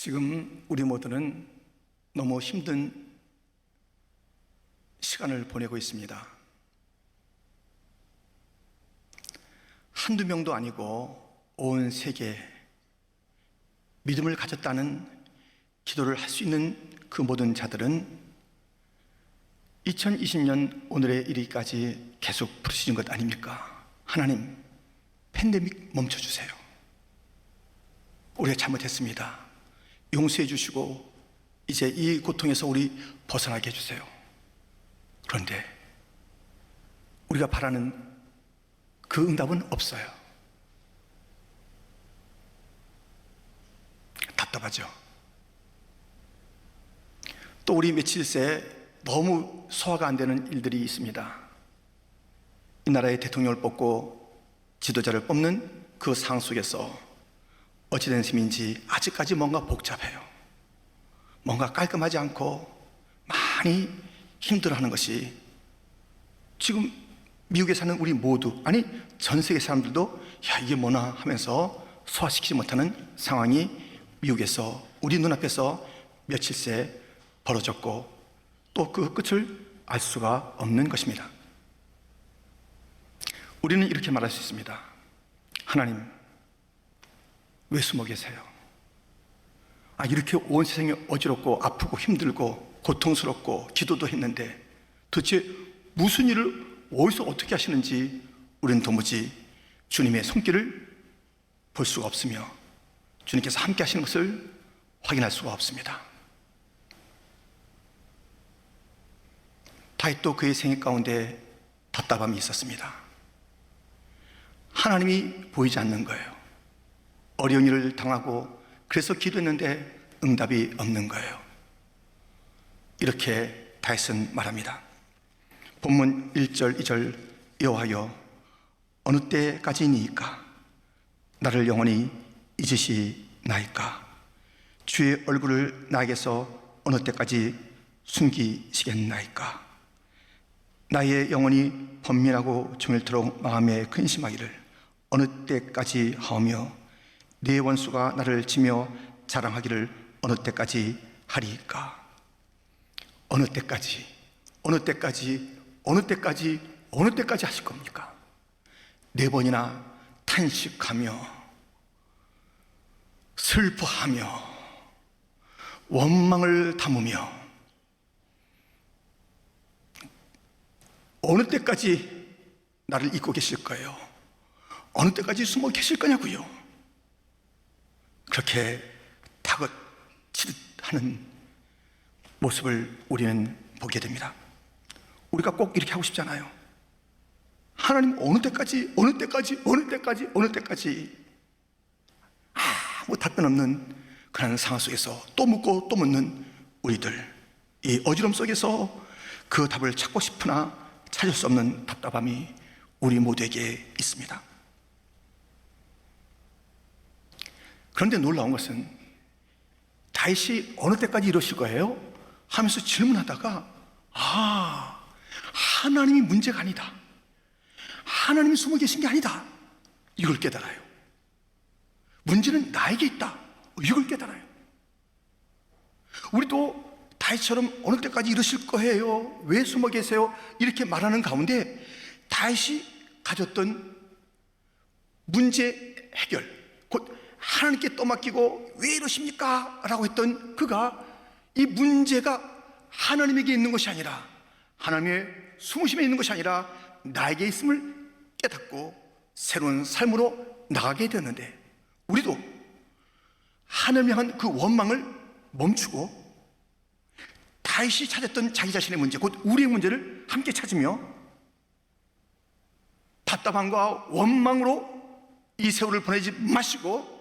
지금 우리 모두는 너무 힘든 시간을 보내고 있습니다. 한두 명도 아니고 온 세계, 믿음을 가졌다는 기도를 할 수 있는 그 모든 자들은 2020년 오늘에 이르기까지 계속 부르시는 것 아닙니까? 하나님, 팬데믹 멈춰주세요. 우리가 잘못했습니다. 용서해 주시고 이제 이 고통에서 우리 벗어나게 해주세요. 그런데 우리가 바라는 그 응답은 없어요. 답답하죠. 또 우리 며칠 새 너무 소화가 안 되는 일들이 있습니다. 이 나라의 대통령을 뽑고 지도자를 뽑는 그 상황 속에서 어찌된 셈인지 아직까지 뭔가 복잡해요. 뭔가 깔끔하지 않고 많이 힘들어하는 것이 지금 미국에 사는 우리 모두, 아니 전 세계 사람들도 야 이게 뭐나 하면서 소화시키지 못하는 상황이 미국에서 우리 눈앞에서 며칠 새 벌어졌고 또 그 끝을 알 수가 없는 것입니다. 우리는 이렇게 말할 수 있습니다. 하나님, 왜 숨어 계세요? 이렇게 온 세상이 어지럽고 아프고 힘들고 고통스럽고 기도도 했는데 도대체 무슨 일을 어디서 어떻게 하시는지 우리는 도무지 주님의 손길을 볼 수가 없으며 주님께서 함께 하시는 것을 확인할 수가 없습니다. 다윗도 그의 생애 가운데 답답함이 있었습니다. 하나님이 보이지 않는 거예요. 어려운 일을 당하고 그래서 기도했는데 응답이 없는 거예요. 이렇게 다윗은 말합니다. 본문 1절 2절 여호와여 어느 때까지니이까 나를 영원히 잊으시나이까 주의 얼굴을 나에게서 어느 때까지 숨기시겠나이까 나의 영혼이 번민하고 종일토록 마음에 근심하기를 어느 때까지 하오며 내 원수가 나를 치며 자랑하기를 어느 때까지 하리이까. 어느 때까지, 어느 때까지, 어느 때까지, 어느 때까지 하실 겁니까? 4번이나 탄식하며 슬퍼하며 원망을 담으며 어느 때까지 나를 잊고 계실 거예요? 어느 때까지 숨어 계실 거냐고요? 그렇게 다그치듯 하는 모습을 우리는 보게 됩니다. 우리가 꼭 이렇게 하고 싶잖아요. 하나님 어느 때까지, 어느 때까지, 어느 때까지, 어느 때까지 아무 답변 없는 그런 상황 속에서 또 묻고 또 묻는 우리들, 이 어지러움 속에서 그 답을 찾고 싶으나 찾을 수 없는 답답함이 우리 모두에게 있습니다. 그런데 놀라운 것은 다윗이 어느 때까지 이러실 거예요? 하면서 질문하다가 하나님이 문제가 아니다, 하나님이 숨어 계신 게 아니다, 이걸 깨달아요. 문제는 나에게 있다, 이걸 깨달아요. 우리도 다윗처럼 어느 때까지 이러실 거예요? 왜 숨어 계세요? 이렇게 말하는 가운데 다윗이 가졌던 문제 해결, 곧 하나님께 떠맡기고 왜 이러십니까? 라고 했던 그가 이 문제가 하나님에게 있는 것이 아니라 하나님의 숨으심에 있는 것이 아니라 나에게 있음을 깨닫고 새로운 삶으로 나가게 되었는데 우리도 하나님을 향한 그 원망을 멈추고 다윗이 찾았던 자기 자신의 문제, 곧 우리의 문제를 함께 찾으며 답답함과 원망으로 이 세월을 보내지 마시고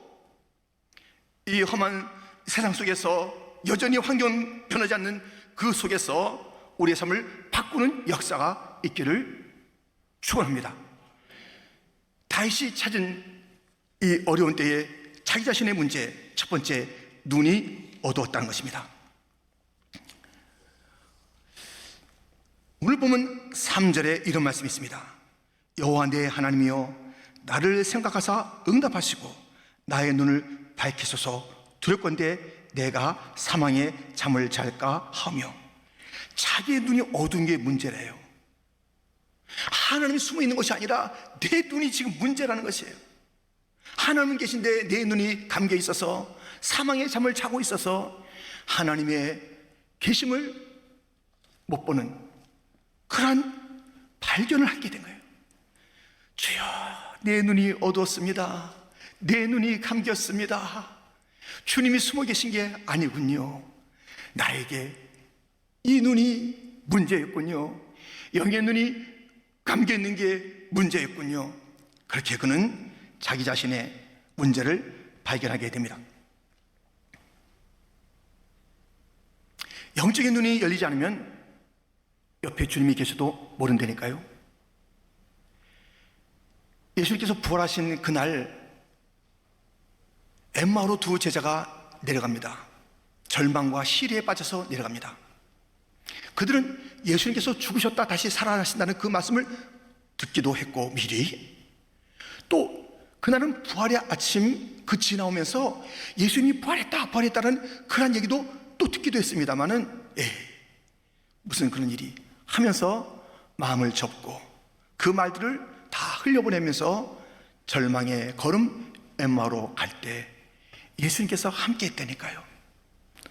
이 험한 세상 속에서 여전히 환경 변하지 않는 그 속에서 우리의 삶을 바꾸는 역사가 있기를 축원합니다. 다윗이 찾은 이 어려운 때에 자기 자신의 문제, 첫 번째, 눈이 어두웠다는 것입니다. 오늘 보면 3절에 이런 말씀이 있습니다. 여호와 내 하나님이여 나를 생각하사 응답하시고 나의 눈을 밝히소서. 두렵건대 내가 사망의 잠을 잘까 하며. 자기의 눈이 어두운 게 문제래요. 하나님이 숨어 있는 것이 아니라 내 눈이 지금 문제라는 것이에요. 하나님은 계신데 내 눈이 감겨 있어서 사망의 잠을 자고 있어서 하나님의 계심을 못 보는 그러한 발견을 하게 된 거예요. 주여, 내 눈이 어두웠습니다. 내 눈이 감겼습니다. 주님이 숨어 계신 게 아니군요. 나에게 이 눈이 문제였군요. 영의 눈이 감겨 있는 게 문제였군요. 그렇게 그는 자기 자신의 문제를 발견하게 됩니다. 영적인 눈이 열리지 않으면 옆에 주님이 계셔도 모른다니까요. 예수님께서 부활하신 그날 엠마오로 두 제자가 내려갑니다. 절망과 시리에 빠져서 내려갑니다. 그들은 예수님께서 죽으셨다 다시 살아나신다는 그 말씀을 듣기도 했고 미리, 또 그날은 부활의 아침 그치 나오면서 예수님이 부활했다는 그런 얘기도 또 듣기도 했습니다마는 무슨 그런 일이 하면서 마음을 접고 그 말들을 다 흘려보내면서 절망의 걸음 엠마오로 갈 때 예수님께서 함께 했다니까요.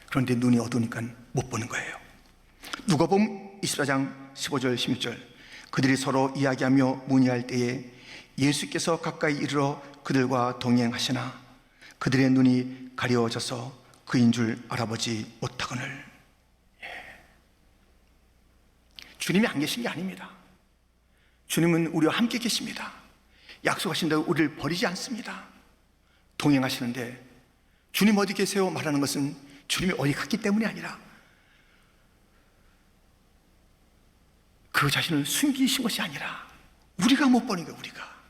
그런데 눈이 어두우니까 못 보는 거예요. 누가복음 24장 15절 16절, 그들이 서로 이야기하며 문의할 때에 예수께서 가까이 이르러 그들과 동행하시나 그들의 눈이 가려워져서 그인 줄 알아보지 못하거늘. 주님이 안 계신 게 아닙니다. 주님은 우리와 함께 계십니다. 약속하신 대로 우리를 버리지 않습니다. 동행하시는데 주님 어디 계세요? 말하는 것은 주님이 어디 갔기 때문이 아니라 그 자신을 숨기신 것이 아니라 우리가 못 보는 거예요. 우리가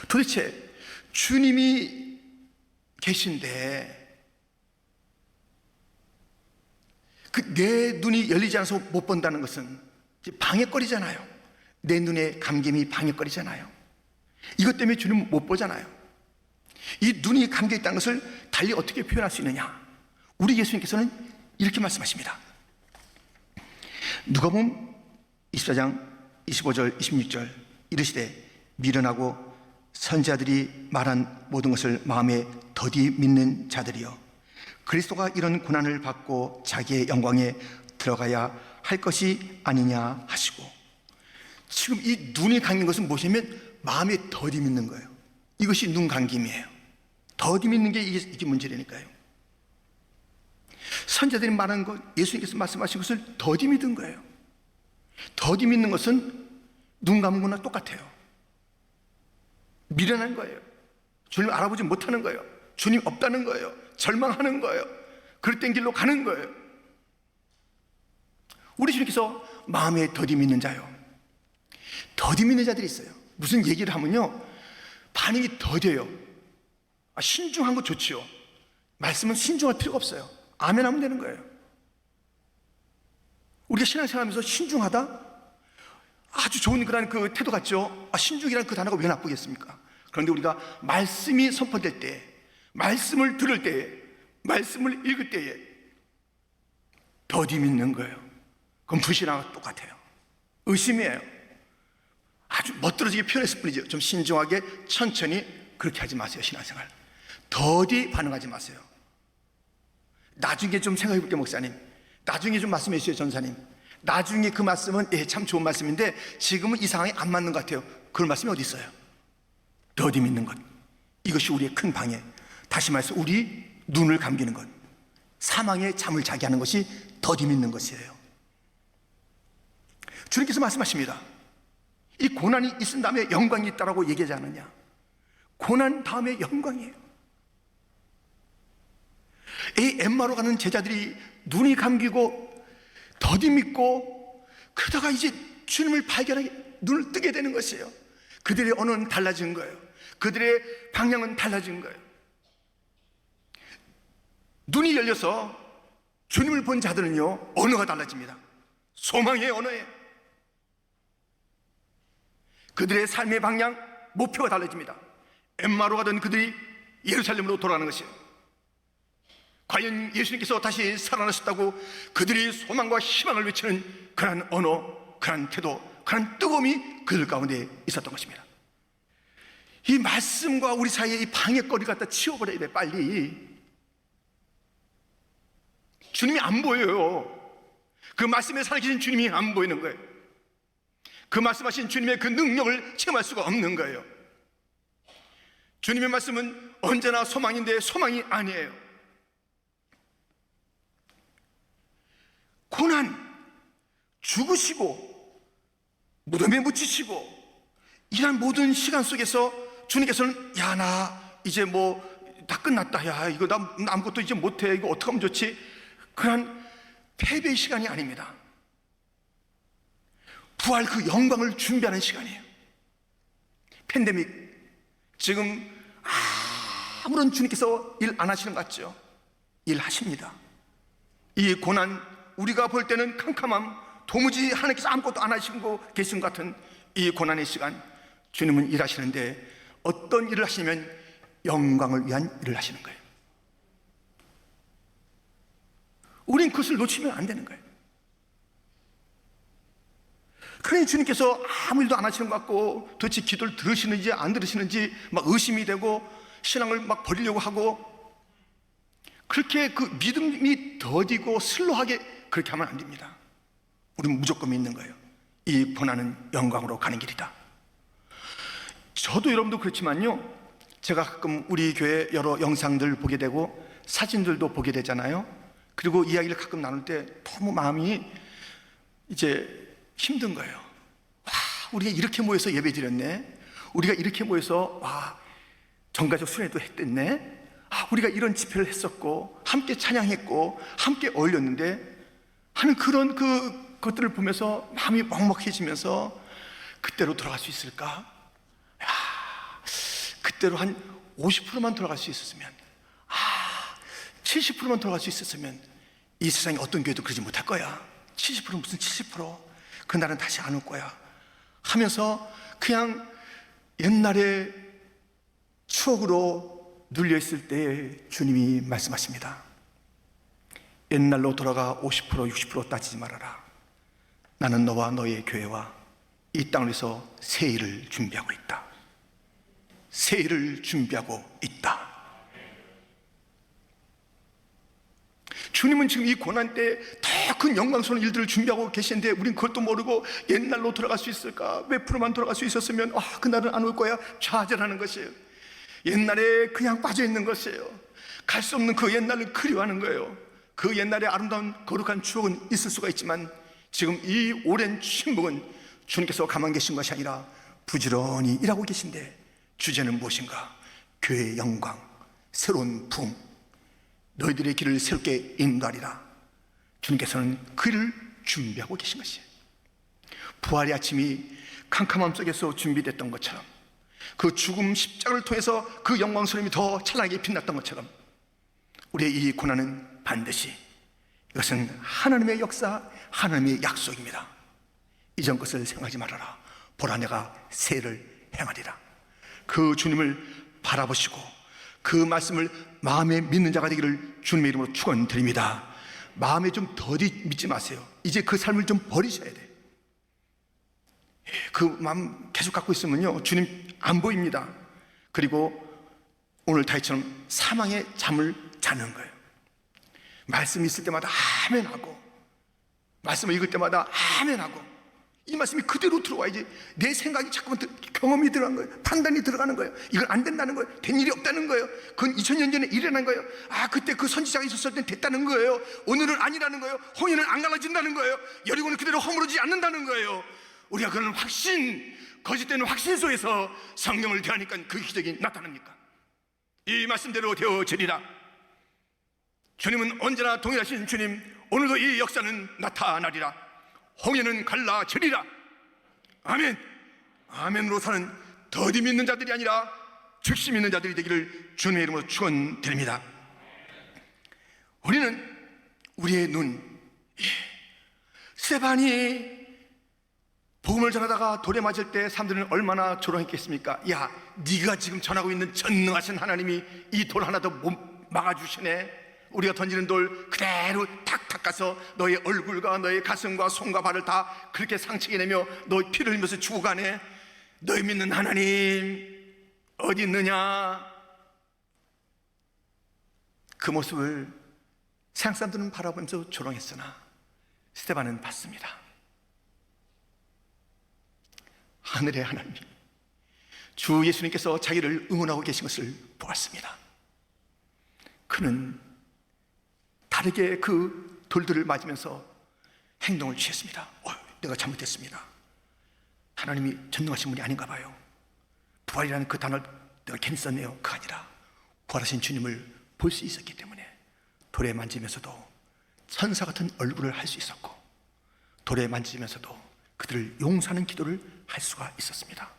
도대체 주님이 계신데 그 내 눈이 열리지 않아서 못 본다는 것은 방해거리잖아요. 내 눈에 감김이 방해거리잖아요. 이것 때문에 주님은 못 보잖아요. 이 눈이 감겨 있다는 것을 달리 어떻게 표현할 수 있느냐? 우리 예수님께서는 이렇게 말씀하십니다. 누가복음 24장 25절 26절, 이르시되 미련하고 선지자들이 말한 모든 것을 마음에 더디 믿는 자들이여, 그리스도가 이런 고난을 받고 자기의 영광에 들어가야 할 것이 아니냐 하시고. 지금 이 눈이 감긴 것은 무엇이냐면 마음에 더디 믿는 거예요. 이것이 눈 감김이에요. 더디 믿는 게 이게 문제라니까요. 선지자들이 말한 것, 예수님께서 말씀하신 것을 더디 믿은 거예요. 더디 믿는 것은 눈 감은 거나 똑같아요. 미련한 거예요. 주님 알아보지 못하는 거예요. 주님 없다는 거예요. 절망하는 거예요. 그릇된 길로 가는 거예요. 우리 주님께서 마음에 더디 믿는 자요, 더디 믿는 자들이 있어요. 무슨 얘기를 하면요 반응이 더뎌요. 신중한 거 좋지요. 말씀은 신중할 필요가 없어요. 아멘 하면 되는 거예요. 우리가 신앙생활하면서 신중하다? 아주 좋은 그런 그 태도 같죠? 신중이라는 그 단어가 왜 나쁘겠습니까? 그런데 우리가 말씀이 선포될 때, 말씀을 들을 때에, 말씀을 읽을 때에 더디 믿는 거예요. 그럼 불신앙과 똑같아요. 의심이에요. 아주 멋들어지게 표현했을 뿐이죠. 좀 신중하게 천천히 그렇게 하지 마세요. 신앙생활 더디 반응하지 마세요. 나중에 좀 생각해 볼게요. 목사님, 나중에 좀 말씀해 주세요. 전사님, 나중에 그 말씀은 참 좋은 말씀인데 지금은 이 상황이 안 맞는 것 같아요. 그런 말씀이 어디 있어요? 더디 믿는 것, 이것이 우리의 큰 방해. 다시 말해서 우리 눈을 감기는 것, 사망의 잠을 자게 하는 것이 더디 믿는 것이에요. 주님께서 말씀하십니다. 이 고난이 있은 다음에 영광이 있다라고 얘기하지 않느냐? 고난 다음에 영광이에요. 이 엠마로 가는 제자들이 눈이 감기고 더디 믿고 그러다가 이제 주님을 발견하게 눈을 뜨게 되는 것이에요. 그들의 언어는 달라진 거예요. 그들의 방향은 달라진 거예요. 눈이 열려서 주님을 본 자들은요 언어가 달라집니다. 소망의 언어예요. 그들의 삶의 방향, 목표가 달라집니다. 엠마로 가던 그들이 예루살렘으로 돌아가는 것이에요. 과연 예수님께서 다시 살아나셨다고 그들이 소망과 희망을 외치는 그러한 언어, 그러한 태도, 그러한 뜨거움이 그들 가운데 있었던 것입니다. 이 말씀과 우리 사이에 이 방해거리를 갖다 치워버려야 돼. 빨리. 주님이 안 보여요. 그 말씀에 살아계신 주님이 안 보이는 거예요. 그 말씀하신 주님의 그 능력을 체험할 수가 없는 거예요. 주님의 말씀은 언제나 소망인데 소망이 아니에요. 고난, 죽으시고 무덤에 묻히시고 이런 모든 시간 속에서 주님께서는 야, 나 이제 뭐 다 끝났다. 야, 이거 나 아무것도 이제 못해. 이거 어떻게 하면 좋지? 그런 패배의 시간이 아닙니다. 부활 그 영광을 준비하는 시간이에요. 팬데믹, 지금 아무런 주님께서 일 안 하시는 것 같죠? 일하십니다. 이 고난, 우리가 볼 때는 캄캄함, 도무지 하나님께서 아무것도 안 하시고 계신 것 같은 이 고난의 시간, 주님은 일하시는데 어떤 일을 하시냐면 영광을 위한 일을 하시는 거예요. 우린 그것을 놓치면 안 되는 거예요. 그러니 주님께서 아무 일도 안 하시는 것 같고 도대체 기도를 들으시는지 안 들으시는지 막 의심이 되고 신앙을 막 버리려고 하고 그렇게 그 믿음이 더디고 슬로하게 그렇게 하면 안 됩니다. 우리는 무조건 믿는 거예요. 이 고난은 영광으로 가는 길이다. 저도 여러분도 그렇지만요, 제가 가끔 우리 교회 여러 영상들 보게 되고 사진들도 보게 되잖아요. 그리고 이야기를 가끔 나눌 때 너무 마음이 이제 힘든 거예요. 와, 우리가 이렇게 모여서 예배 드렸네. 우리가 이렇게 모여서 와, 정가족 순회도 했댔네. 우리가 이런 집회를 했었고 함께 찬양했고 함께 어울렸는데 하는 그런 것들을 보면서 마음이 먹먹해지면서 그때로 돌아갈 수 있을까? 야, 그때로 한 50%만 돌아갈 수 있었으면, 70%만 돌아갈 수 있었으면 이 세상에 어떤 교회도 그러지 못할 거야. 70% 무슨 70%? 그날은 다시 안 올 거야 하면서 그냥 옛날의 추억으로 눌려있을 때 주님이 말씀하십니다. 옛날로 돌아가 50% 60% 따지지 말아라. 나는 너와 너의 교회와 이 땅을 위해서 새 일을 준비하고 있다. 새 일을 준비하고 있다. 주님은 지금 이 고난 때 더 큰 영광스러운 일들을 준비하고 계시는데 우린 그것도 모르고 옛날로 돌아갈 수 있을까? 몇 프로만 돌아갈 수 있었으면 그날은 안 올 거야. 좌절하는 것이에요. 옛날에 그냥 빠져있는 것이에요. 갈 수 없는 그 옛날을 그리워하는 거예요. 그 옛날의 아름다운 거룩한 추억은 있을 수가 있지만 지금 이 오랜 침묵은 주님께서 가만 계신 것이 아니라 부지런히 일하고 계신데 주제는 무엇인가? 교회의 영광, 새로운 부흥, 너희들의 길을 새롭게 인도하리라. 주님께서는 그 일을 준비하고 계신 것이에요. 부활의 아침이 캄캄함 속에서 준비됐던 것처럼 그 죽음 십자가를 통해서 그 영광스러움이 더 찬란하게 빛났던 것처럼 우리의 이 고난은 반드시 이것은 하나님의 역사, 하나님의 약속입니다. 이전 것을 생각하지 말아라. 보라, 내가 새를 행하리라. 그 주님을 바라보시고 그 말씀을 마음에 믿는 자가 되기를 주님의 이름으로 축원드립니다. 마음에 좀 더디 믿지 마세요. 이제 그 삶을 좀 버리셔야 돼요. 그 마음 계속 갖고 있으면요, 주님 안 보입니다. 그리고 오늘 다윗처럼 사망의 잠을 자는 거예요. 말씀 있을 때마다 아멘하고, 말씀을 읽을 때마다 아멘하고, 이 말씀이 그대로 들어와야지 내 생각이 자꾸만 경험이 들어간 거예요. 판단이 들어가는 거예요. 이건 안 된다는 거예요. 된 일이 없다는 거예요. 그건 2000년 전에 일어난 거예요. 그때 그 선지자가 있었을 땐 됐다는 거예요. 오늘은 아니라는 거예요. 홍해는 안 갈라진다는 거예요. 여리고는 그대로 허물어지지 않는다는 거예요. 우리가 그런 확신, 거짓되는 확신 속에서 성령을 대하니까 그 기적이 나타납니까? 이 말씀대로 되어지리라. 주님은 언제나 동일하신 주님, 오늘도 이 역사는 나타나리라. 홍해는 갈라지리라. 아멘. 아멘으로 사는 더디 믿는 자들이 아니라 즉시 믿는 자들이 되기를 주님의 이름으로 축원드립니다. 우리는 우리의 눈, 스데반이 복음을 전하다가 돌에 맞을 때 사람들은 얼마나 조롱했겠습니까? 야, 네가 지금 전하고 있는 전능하신 하나님이 이 돌 하나도 못 막아주시네. 우리가 던지는 돌 그대로 탁탁 가서 너의 얼굴과 너의 가슴과 손과 발을 다 그렇게 상처게 내며 너의 피를 흘리면서 죽어가네. 너희 믿는 하나님 어디 있느냐? 그 모습을 세상 사람들은 바라보면서 조롱했으나 스데반은 봤습니다. 하늘의 하나님, 주 예수님께서 자기를 응원하고 계신 것을 보았습니다. 그는 다르게 그 돌들을 맞으면서 행동을 취했습니다. 내가 잘못했습니다. 하나님이 전능하신 분이 아닌가 봐요. 부활이라는 그 단어를 내가 괜히 썼네요. 그가 아니라 부활하신 주님을 볼 수 있었기 때문에 돌에 만지면서도 천사 같은 얼굴을 할 수 있었고, 돌에 만지면서도 그들을 용서하는 기도를 할 수가 있었습니다.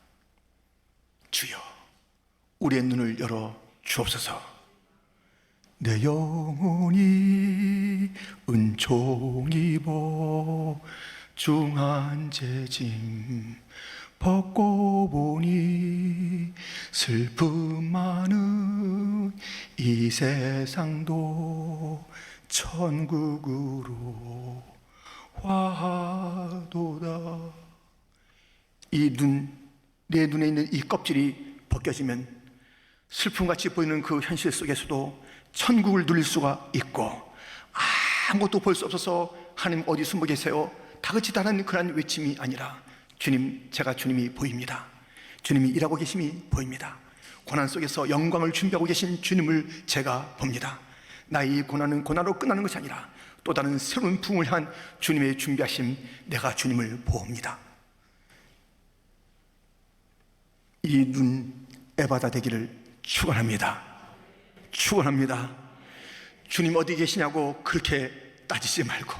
주여, 우리의 눈을 열어 주옵소서. 내 영혼이 은총 입어 중한 죄짐 벗고 보니 슬픔 많은 이 세상도 천국으로 화도다. 내 눈에 있는 이 껍질이 벗겨지면 슬픔같이 보이는 그 현실 속에서도 천국을 누릴 수가 있고, 아무것도 볼 수 없어서 하나님 어디 숨어 계세요? 다그치다는 그런 외침이 아니라, 주님, 제가 주님이 보입니다. 주님이 일하고 계심이 보입니다. 고난 속에서 영광을 준비하고 계신 주님을 제가 봅니다. 나의 고난은 고난으로 끝나는 것이 아니라 또 다른 새로운 부흥을 향한 주님의 준비하심, 내가 주님을 보옵니다. 이 눈 에바다 되기를 축원합니다. 축원합니다. 주님 어디 계시냐고 그렇게 따지지 말고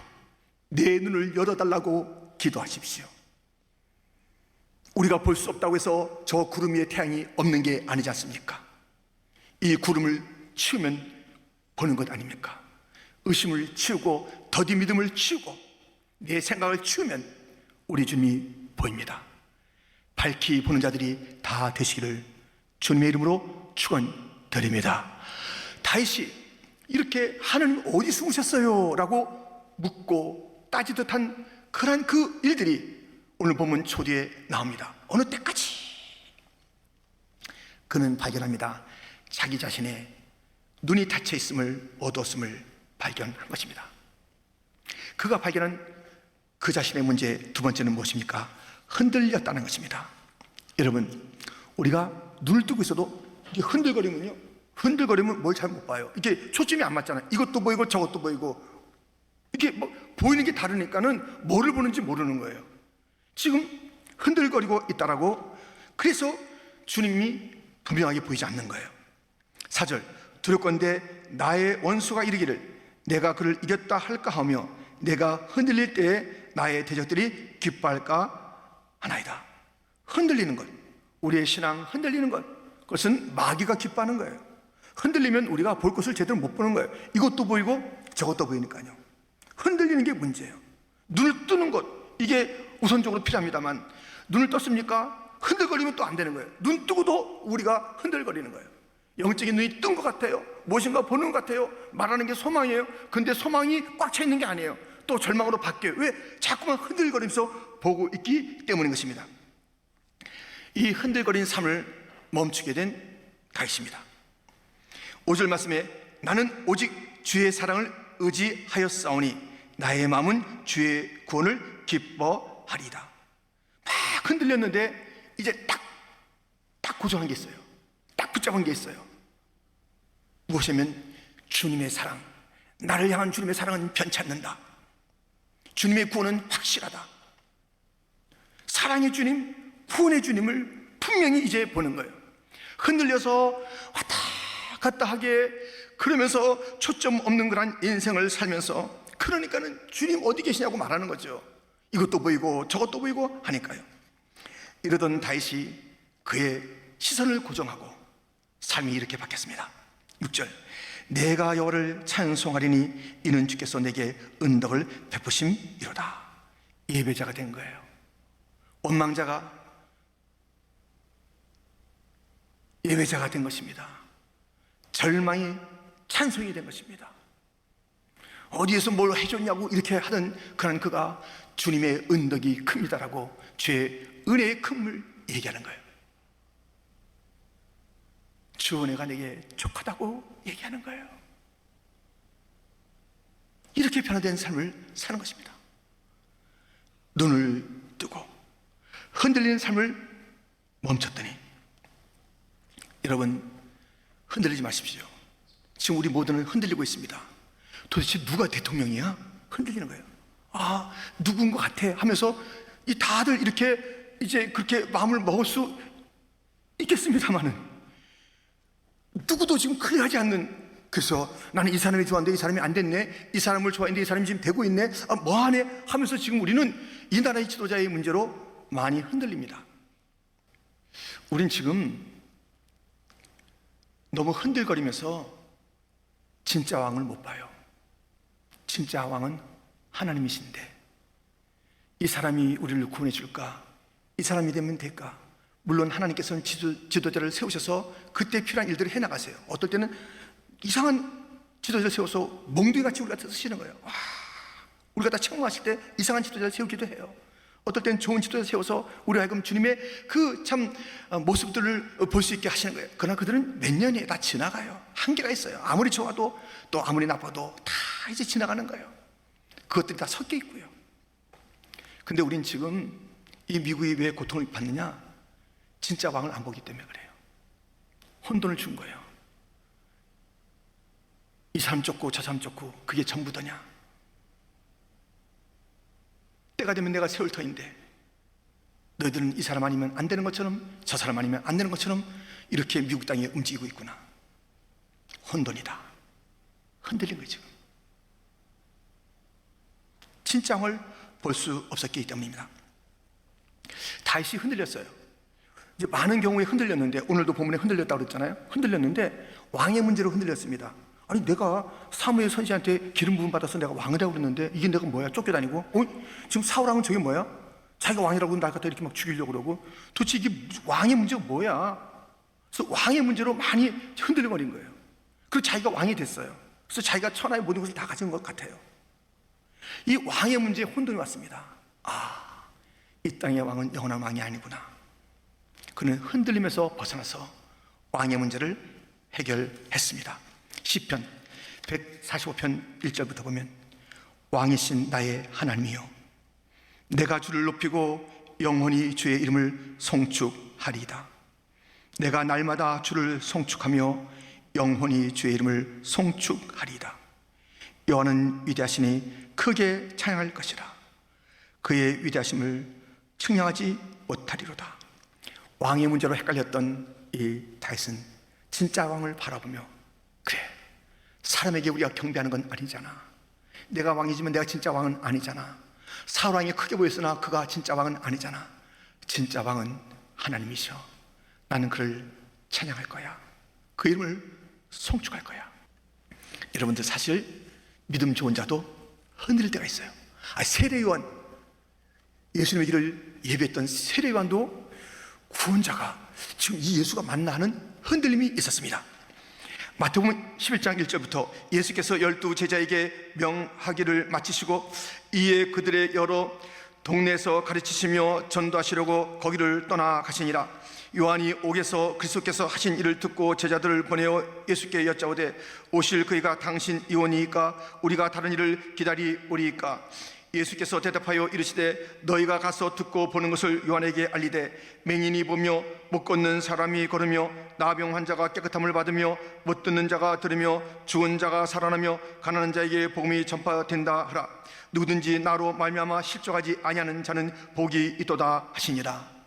내 눈을 열어달라고 기도하십시오. 우리가 볼 수 없다고 해서 저 구름 위에 태양이 없는 게 아니지 않습니까? 이 구름을 치우면 보는 것 아닙니까? 의심을 치우고 더디 믿음을 치우고 내 생각을 치우면 우리 주님이 보입니다. 밝히 보는 자들이 다 되시기를 주님의 이름으로 축원드립니다. 다윗이 이렇게 하나님 어디 숨으셨어요? 라고 묻고 따지듯 한 그런 그 일들이 오늘 본문 초디에 나옵니다. 어느 때까지? 그는 발견합니다. 자기 자신의 눈이 닫혀 있음을, 어두웠음을 발견한 것입니다. 그가 발견한 그 자신의 문제 두 번째는 무엇입니까? 흔들렸다는 것입니다. 여러분, 우리가 눈을 뜨고 있어도 이게 흔들거리면 뭘 잘 못 봐요. 이게 초점이 안 맞잖아요. 이것도 보이고 저것도 보이고, 이게 뭐 보이는 게 다르니까는 뭐를 보는지 모르는 거예요. 지금 흔들거리고 있다라고. 그래서 주님이 분명하게 보이지 않는 거예요. 4절, 두렵건대 나의 원수가 이르기를 내가 그를 이겼다 할까 하며 내가 흔들릴 때에 나의 대적들이 기뻐할까 하나이다. 흔들리는 것, 우리의 신앙 흔들리는 것, 그것은 마귀가 기뻐하는 거예요. 흔들리면 우리가 볼 것을 제대로 못 보는 거예요. 이것도 보이고 저것도 보이니까요. 흔들리는 게 문제예요. 눈을 뜨는 것, 이게 우선적으로 필요합니다만 눈을 떴습니까? 흔들거리면 또 안 되는 거예요. 눈 뜨고도 우리가 흔들거리는 거예요. 영적인 눈이 뜬 것 같아요. 무엇인가 보는 것 같아요. 말하는 게 소망이에요. 근데 소망이 꽉 차 있는 게 아니에요. 또 절망으로 바뀌어요. 왜? 자꾸만 흔들거리면서 보고 있기 때문인 것입니다. 이 흔들거리는 삶을 멈추게 된 다윗입니다. 5절 말씀에 나는 오직 주의 사랑을 의지하였사오니 나의 마음은 주의 구원을 기뻐하리이다. 막 흔들렸는데 이제 딱 고정한 게 있어요. 딱 붙잡은 게 있어요. 무엇이냐면 주님의 사랑, 나를 향한 주님의 사랑은 변치 않는다. 주님의 구원은 확실하다. 사랑의 주님, 구원의 주님을 분명히 이제 보는 거예요. 흔들려서 왔다 갔다 하게 그러면서 초점 없는 그런 인생을 살면서, 그러니까는 주님 어디 계시냐고 말하는 거죠. 이것도 보이고 저것도 보이고 하니까요. 이러던 다윗이 그의 시선을 고정하고 삶이 이렇게 바뀌었습니다. 6절, 내가 여호와를 찬송하리니 이는 주께서 내게 은덕을 베푸심이로다. 예배자가 된 거예요. 원망자가 예배자가 된 것입니다. 절망이 찬송이 된 것입니다. 어디에서 뭘 해줬냐고 이렇게 하던 그런 그가 주님의 은덕이 큽니다라고 주의 은혜의 큰물 얘기하는 거예요. 주 은혜가 내게 족하다고 얘기하는 거예요. 이렇게 변화된 삶을 사는 것입니다. 눈을 뜨고 흔들리는 삶을 멈췄더니, 여러분 흔들리지 마십시오. 지금 우리 모두는 흔들리고 있습니다. 도대체 누가 대통령이야? 흔들리는 거예요. 아, 누군 것 같아 하면서 이 다들 이렇게 이제 그렇게 마음을 먹을 수 있겠습니다만은 누구도 지금 클리어하지 않는, 그래서 나는 이 사람이 좋아하는데 이 사람이 안 됐네, 이 사람을 좋아했는데 이 사람이 지금 되고 있네, 아, 뭐하네 하면서 지금 우리는 이 나라의 지도자의 문제로 많이 흔들립니다. 우린 지금 너무 흔들거리면서 진짜 왕을 못 봐요. 진짜 왕은 하나님이신데 이 사람이 우리를 구원해 줄까? 이 사람이 되면 될까? 물론 하나님께서는 지도자를 세우셔서 그때 필요한 일들을 해나가세요. 어떨 때는 이상한 지도자를 세워서 몽둥이같이 우리가 쓰시는 거예요. 와, 우리가 다 청구하실 때 이상한 지도자를 세우기도 해요. 어떨 때는 좋은 지도자를 세워서 우리 하여금 주님의 그 참 모습들을 볼 수 있게 하시는 거예요. 그러나 그들은 몇 년이 다 지나가요. 한계가 있어요. 아무리 좋아도 또 아무리 나빠도 다 이제 지나가는 거예요. 그것들이 다 섞여 있고요. 근데 우린 지금 이 미국이 왜 고통을 받느냐? 진짜 왕을 안 보기 때문에 그래요. 혼돈을 준 거예요. 이 사람 쫓고 저 사람 쫓고 그게 전부더냐? 때가 되면 내가 세울 터인데 너희들은 이 사람 아니면 안 되는 것처럼 저 사람 아니면 안 되는 것처럼 이렇게 미국 땅에 움직이고 있구나. 혼돈이다. 흔들린 거죠. 진짜 왕을 볼 수 없었기 때문입니다. 다윗이 흔들렸어요. 이제 많은 경우에 흔들렸는데, 오늘도 본문에 흔들렸다고 그랬잖아요. 흔들렸는데 왕의 문제로 흔들렸습니다. 아니, 내가 사무엘 선지자한테 기름 부음 받아서 내가 왕이라고 그랬는데 이게 내가 뭐야? 쫓겨다니고 지금 사울왕은 저게 뭐야? 자기가 왕이라고 날 갖다 이렇게 막 죽이려고 그러고, 도대체 이게 왕의 문제가 뭐야? 그래서 왕의 문제로 많이 흔들려버린 거예요. 그리고 자기가 왕이 됐어요. 그래서 자기가 천하의 모든 것을 다 가진 것 같아요. 이 왕의 문제에 혼돈이 왔습니다. 아, 이 땅의 왕은 영원한 왕이 아니구나. 그는 흔들리면서 벗어나서 왕의 문제를 해결했습니다. 시편 145편 1절부터 보면, 왕이신 나의 하나님이여, 내가 주를 높이고 영원히 주의 이름을 송축하리이다. 내가 날마다 주를 송축하며 영원히 주의 이름을 송축하리이다. 여호와는 위대하시니 크게 찬양할 것이라. 그의 위대하심을 측량하지 못하리로다. 왕의 문제로 헷갈렸던 이 다윗은 진짜 왕을 바라보며, 그래, 사람에게 우리가 경배하는 건 아니잖아. 내가 왕이지만 내가 진짜 왕은 아니잖아. 사울 왕이 크게 보였으나 그가 진짜 왕은 아니잖아. 진짜 왕은 하나님이셔. 나는 그를 찬양할 거야. 그 이름을 송축할 거야. 여러분들, 사실 믿음 좋은 자도 흔들릴 때가 있어요. 세례요한, 예수님의 길을 예배했던 세례요한도 구원자가 지금 이 예수가 맞나 하는 흔들림이 있었습니다. 마태복음 11장 1절부터 예수께서 12 제자에게 명하기를 마치시고 이에 그들의 여러 동네에서 가르치시며 전도하시려고 거기를 떠나 가시니라. 요한이 옥에서 그리스도께서 하신 일을 듣고 제자들을 보내어 예수께 여짜오되, 오실 그이가 당신 이오니이까 우리가 다른 일을 기다리오리이까? 예수께서 대답하여 이르시되, 너희가 가서 듣고 보는 것을 요한에게 알리되, 맹인이 보며 못 걷는 사람이 걸으며 나병 환자가 깨끗함을 받으며 못 듣는 자가 들으며 죽은 자가 살아나며 가난한 자에게 복음이 전파된다 하라. 누구든지 나로 말미암아 실족하지 아니하는 자는 복이 있도다 하시니라.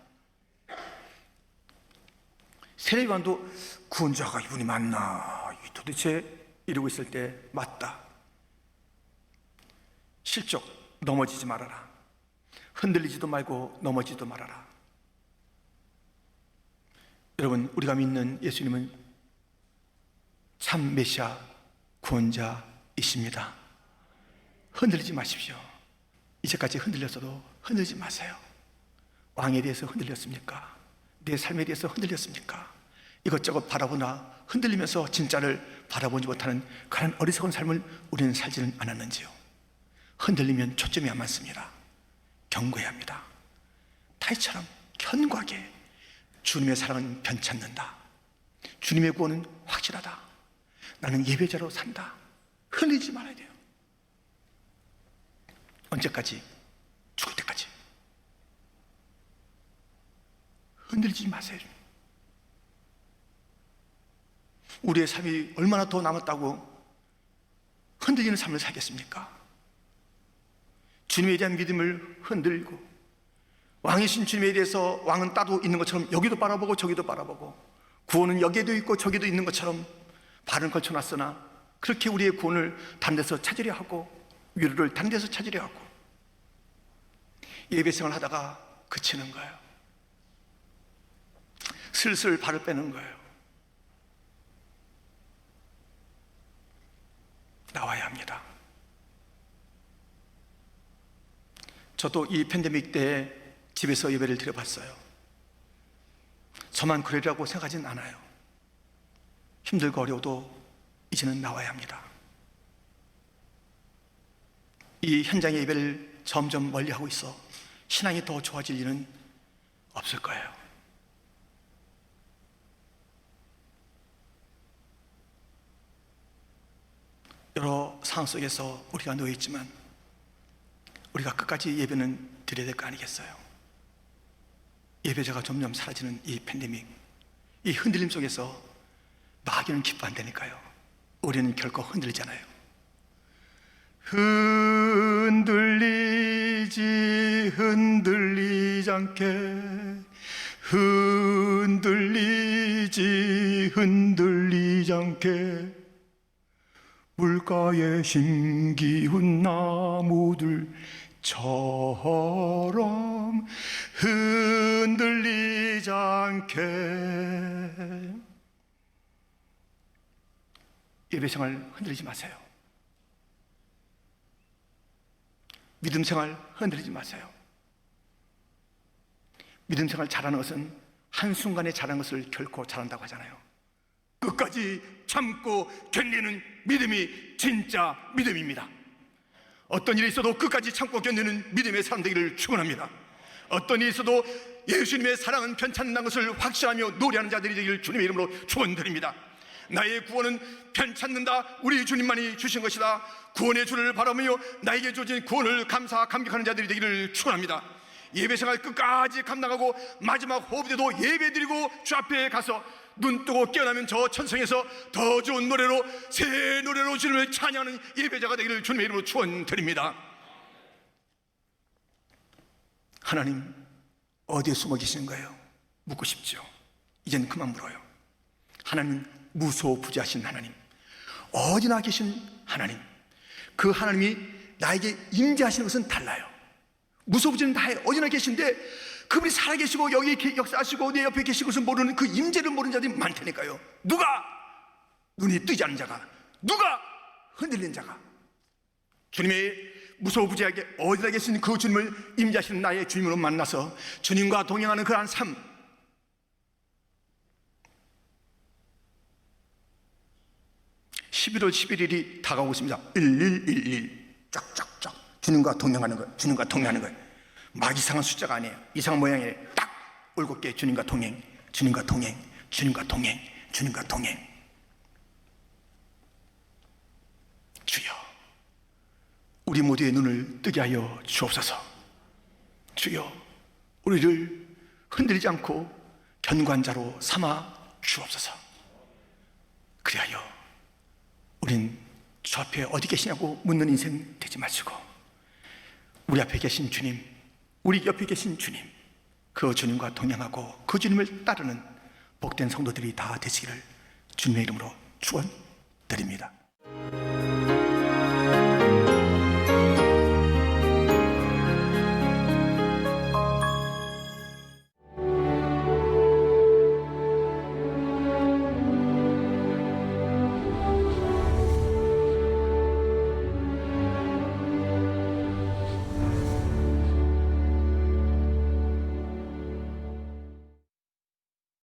세례요한도 구원자가 이분이 맞나 도대체 이러고 있을 때, 맞다. 실족, 넘어지지 말아라. 흔들리지도 말고 넘어지지도 말아라. 여러분, 우리가 믿는 예수님은 참 메시아 구원자이십니다. 흔들리지 마십시오. 이제까지 흔들렸어도 흔들리지 마세요. 왕에 대해서 흔들렸습니까? 내 삶에 대해서 흔들렸습니까? 이것저것 바라보나 흔들리면서 진짜를 바라보지 못하는 그런 어리석은 삶을 우리는 살지는 않았는지요. 흔들리면 초점이 안 맞습니다. 경고해야 합니다. 다윗처럼 견고하게 주님의 사랑은 변치 않는다. 주님의 구원은 확실하다. 나는 예배자로 산다. 흔들리지 말아야 돼요. 언제까지? 죽을 때까지. 흔들리지 마세요. 우리의 삶이 얼마나 더 남았다고 흔들리는 삶을 살겠습니까? 주님에 대한 믿음을 흔들고 왕이신 주님에 대해서 왕은 따로 있는 것처럼 여기도 바라보고 저기도 바라보고 구원은 여기에도 있고 저기도 있는 것처럼 발은 걸쳐놨으나 그렇게 우리의 구원을 다른 데서 찾으려 하고 위로를 다른 데서 찾으려 하고 예배생활을 하다가 그치는 거예요. 슬슬 발을 빼는 거예요. 나와야 합니다. 저도 이 팬데믹 때 집에서 예배를 드려봤어요. 저만 그러리라고 생각하진 않아요. 힘들고 어려워도 이제는 나와야 합니다. 이 현장의 예배를 점점 멀리하고 있어 신앙이 더 좋아질 일은 없을 거예요. 여러 상황 속에서 우리가 놓여 있지만 우리가 끝까지 예배는 드려야 될 거 아니겠어요? 예배자가 점점 사라지는 이 팬데믹, 이 흔들림 속에서 마귀는 기뻐 안 되니까요. 우리는 결코 흔들리잖아요. 흔들리지 않게 흔들리지 않게 물가에 심기운 나무들처럼 흔들리지 않게. 예배생활 흔들리지 마세요. 믿음생활 흔들리지 마세요. 믿음생활 잘하는 것은 한순간에 잘하는 것을 결코 잘한다고 하잖아요. 끝까지 참고 견디는 믿음이 진짜 믿음입니다. 어떤 일이 있어도 끝까지 참고 견디는 믿음의 사람 되기를 축원합니다. 어떤 일이 있어도 예수님의 사랑은 편찮는다는 것을 확신하며 노래하는 자들이 되기를 주님의 이름으로 축원드립니다. 나의 구원은 편찮는다. 우리 주님만이 주신 것이다. 구원의 주를 바라며 나에게 주어진 구원을 감격하는 자들이 되기를 축원합니다. 예배생활 끝까지 감당하고 마지막 호흡 때도 예배드리고 주 앞에 가서 눈 뜨고 깨어나면 저 천성에서 더 좋은 노래로 새 노래로 주님을 찬양하는 예배자가 되기를 주님의 이름으로 축원드립니다. 하나님 어디에 숨어 계시는 거예요? 묻고 싶죠. 이젠 그만 물어요. 하나님 무소부지하신 하나님, 어디나 계신 하나님, 그 하나님이 나에게 임재하시는 것은 달라요. 무소부지는 다 어디나 계신데 그분이 살아계시고 여기 역사하시고 내 옆에 계신 것을 모르는 그 임재를 모르는 자들이 많다니까요. 누가 눈이 뜨지 않는 자가, 누가 흔들리는 자가, 주님의 무소부지하게 어디나 계신 그 주님을 임재하시는 나의 주님으로 만나서 주님과 동행하는 그러한 삶, 11월 11일이 다가오고 있습니다. 1111 쫙쫙쫙 주님과 동행하는 거예요. 주님과 동행하는 거예요. 막 이상한 숫자가 아니에요. 이상한 모양이에요. 딱 7개 주님과 동행, 주님과 동행, 주님과 동행, 주님과 동행. 주여 우리 모두의 눈을 뜨게 하여 주옵소서. 주여 우리를 흔들리지 않고 견고한 자로 삼아 주옵소서. 그리하여 우린 주 앞에 어디 계시냐고 묻는 인생 되지 마시고 우리 앞에 계신 주님, 우리 옆에 계신 주님, 그 주님과 동행하고 그 주님을 따르는 복된 성도들이 다 되시기를 주님의 이름으로 축원드립니다.